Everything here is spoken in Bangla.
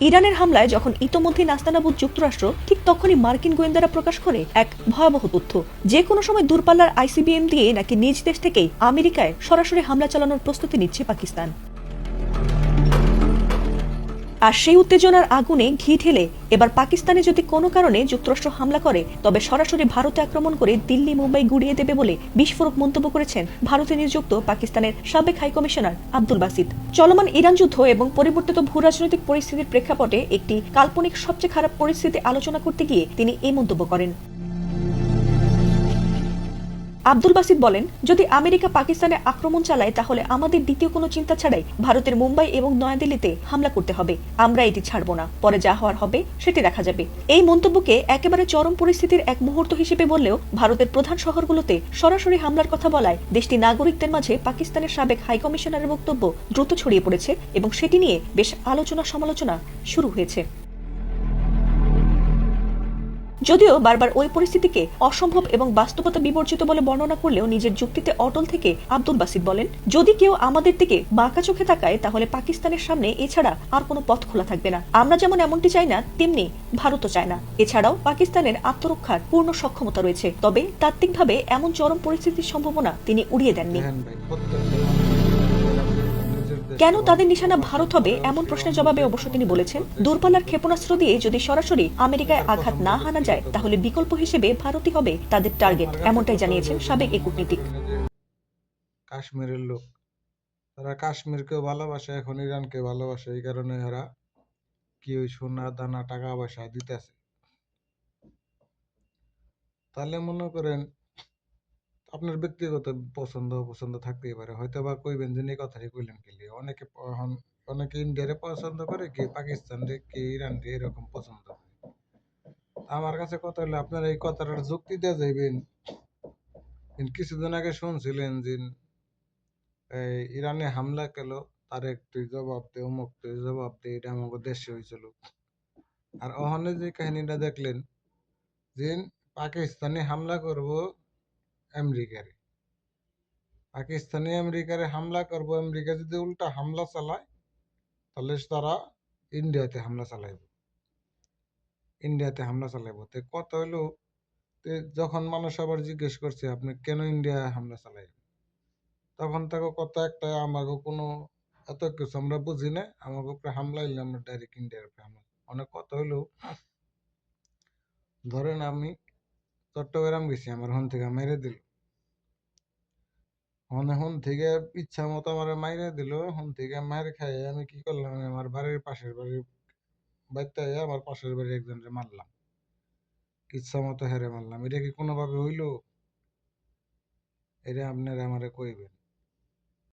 ইরানের হামলায় যখন ইতোমধ্যে নাস্তানাবুদ যুক্তরাষ্ট্র, ঠিক তখনই মার্কিন গোয়েন্দারা প্রকাশ করে এক ভয়াবহ তথ্য, যে কোনো সময় দূরপাল্লার আইসিবিএম দিয়ে নাকি নিজ দেশ থেকেই আমেরিকায় সরাসরি হামলা চালানোর প্রস্তুতি নিচ্ছে পাকিস্তান। আর সেই উত্তেজনার আগুনে ঘি ঢেলে এবার পাকিস্তানে যদি কোনো কারণে যুক্তরাষ্ট্র হামলা করে, তবে সরাসরি ভারতে আক্রমণ করে দিল্লি মুম্বাই গুড়িয়ে দেবে বলে বিস্ফোরক মন্তব্য করেছেন ভারতে নিযুক্ত পাকিস্তানের সাবেক হাইকমিশনার আব্দুল বাসিত। চলমান ইরান যুদ্ধ এবং পরিবর্তিত ভূরাজনৈতিক পরিস্থিতির প্রেক্ষাপটে একটি কাল্পনিক সবচেয়ে খারাপ পরিস্থিতি আলোচনা করতে গিয়ে তিনি এই মন্তব্য করেন। আব্দুল বাসিত বলেন, যদি আমেরিকা পাকিস্তানে আক্রমণ চালায় তাহলে আমাদের দ্বিতীয় কোনো চিন্তা ছাড়াই ভারতের মুম্বাই এবং নয়াদিল্লিতে হামলা করতে হবে। আমরা এটি ছাড়ব না, পরে যা হওয়ার হবে সেটি দেখা যাবে। এই মন্তব্যকে একেবারে চরম পরিস্থিতির এক মুহূর্ত হিসেবে বললেও ভারতের প্রধান শহরগুলোতে সরাসরি হামলার কথা বলায় দেশটি নাগরিকদের মাঝে পাকিস্তানের সাবেক হাইকমিশনারের বক্তব্য দ্রুত ছড়িয়ে পড়েছে এবং সেটি নিয়ে বেশ আলোচনা সমালোচনা শুরু হয়েছে। যদিও বারবার ওই পরিস্থিতিকে অসম্ভব এবং বাস্তবতা বিবর্জিত বলে বর্ণনা করলেও নিজের যুক্তিতে অটল থেকে আব্দুল বাসিত বলেন, যদি কেউ আমাদের দিকে বাঁকা চোখে তাকায় তাহলে পাকিস্তানের সামনে এছাড়া আর কোনো পথ খোলা থাকবে না। আমরা যেমন এমনটি চাই না, তেমনি ভারতও চায় না। এছাড়াও পাকিস্তানের আত্মরক্ষার পূর্ণ সক্ষমতা রয়েছে, তবে তাত্ত্বিকভাবে এমন চরম পরিস্থিতির সম্ভাবনা তিনি উড়িয়ে দেননি। কেন তাদের নিশানা ভারত হবে, এমন প্রশ্নের জবাবে অবশ্য তিনি বলেছেন, দূরপাল্লার ক্ষেপণাস্ত্র দিয়ে যদি সরাসরি আমেরিকায় আঘাত না হানা যায় তাহলে বিকল্প হিসেবে ভারতই হবে তাদের টার্গেট, এমনটাই জানিয়েছেন সাবেক এই কূটনীতিক। কাশ্মীরের লোক, তারা কাশ্মীরকেও ভালোবাসে, এখন ইরানকে ভালোবাসে, এই কারণে এরা কি ওই সোনা দানা টাকা পয়সা দিতেছে। তাহলে মনে করেন আপনার ব্যক্তিগত পছন্দ অপছন্দ থাকতেই পারে, হয়তো বা কইবেন যে এই কথাই কইলেন খেলে অনেকে অনেকে ইন্ডিয়ারে পছন্দ করে, কে পাকিস্তান রে, কে ইরান রে এরকম পছন্দ করে। আমার কাছে কথা হলো, আপনার এই কথাটার যুক্তি দিয়ে যাইবেন। কিছুদিন আগে শুনছিলেন যে ইরানে হামলা কেন, তার একটু জবাব দে, অমুক তুই জবাব দে, এটা আমাকে দেশে হয়েছিল। আর ওখানে যে কাহিনীটা দেখলেন যে পাকিস্তানে হামলা করব আমেরিকারে, আমেরিকারে হামলা করব, আমেরিকা যদি উল্টা হামলা চালায় তাহলে তারা ইন্ডিয়াতে হামলা চালাইব, তো কত হইলো। যখন মানুষ আবার জিজ্ঞেস করছে আপনি কেন ইন্ডিয়া হামলা চালাইবেন, তখন তাকে কত একটা, আমাকে কোনো এত কিছু আমরা বুঝি না, আমাকে উপরে হামলা হইলে আমরা ডাইরেক্ট ইন্ডিয়ার উপরে হামলা। অনেক কথা হইলো, ধরেন আমি চট্টগ্রাম গেছি, আমার হন থেকে মেরে দিল, হন থেকে ইচ্ছা মতো আমার মাইরে দিল, হন থেকে মায়ের খাই আমি কি করলাম, আমার বাড়ির পাশের বাড়ির বাইতে আমার পাশের বাড়ির একজনকে মারলাম, ইচ্ছা মতো হেরে মারলাম। এটা কি কোনোভাবে হইলো? এটা আপনারা আমারে কইবেন।